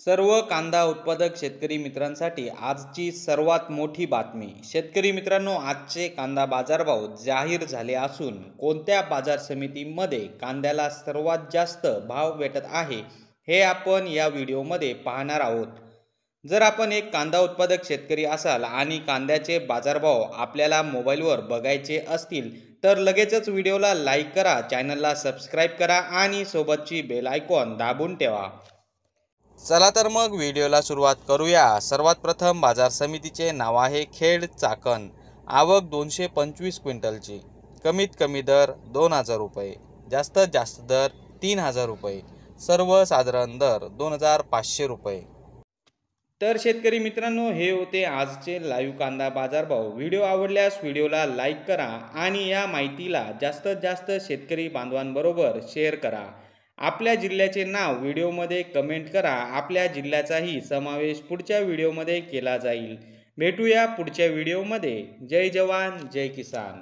सर्व कांदा उत्पादक शेतकरी मित्रांसाठी आजची सर्वात मोठी बातमी। शेतकरी मित्रांनो, आजचे कांदा बाजारभाव जाहीर झाले असून कोणत्या बाजार समितीमध्ये कांद्याला सर्वात जास्त भाव भेटत आहे हे आपण या व्हिडिओमध्ये पाहणार आहोत। जर आपण एक कांदा उत्पादक शेतकरी असाल आणि कांद्याचे बाजारभाव आपल्याला मोबाईलवर बघायचे असतील तर लगेचच व्हिडिओला लाईक करा, चॅनलला सबस्क्राईब करा आणि सोबतची बेल आयकॉन दाबून ठेवा। चला तर मग व्हिडिओला सुरुवात करूया। सर्वात प्रथम बाजार समितीचे नाव आहे खेड चाकण। आवक 225 क्विंटलची। कमीत कमी दर 2000 रुपये, जास्तीत जास्त दर 3000 रुपये, सर्वसाधारण दर 2500 रुपये। तर शेतकरी मित्रांनो, हे होते आजचे लाईव्ह कांदा बाजारभाव। व्हिडिओ आवडल्यास व्हिडिओला लाईक करा आणि या माहितीला जास्तीत जास्त शेतकरी बांधवांबरोबर शेअर करा। आपल्या जिल्ह्याचे नाव व्हिडिओमध्ये कमेंट करा, आपल्या जिल्ह्याचाही समावेश पुढच्या व्हिडिओमध्ये केला जाईल। भेटूया पुढच्या व्हिडिओमध्ये। जय जवान जय किसान।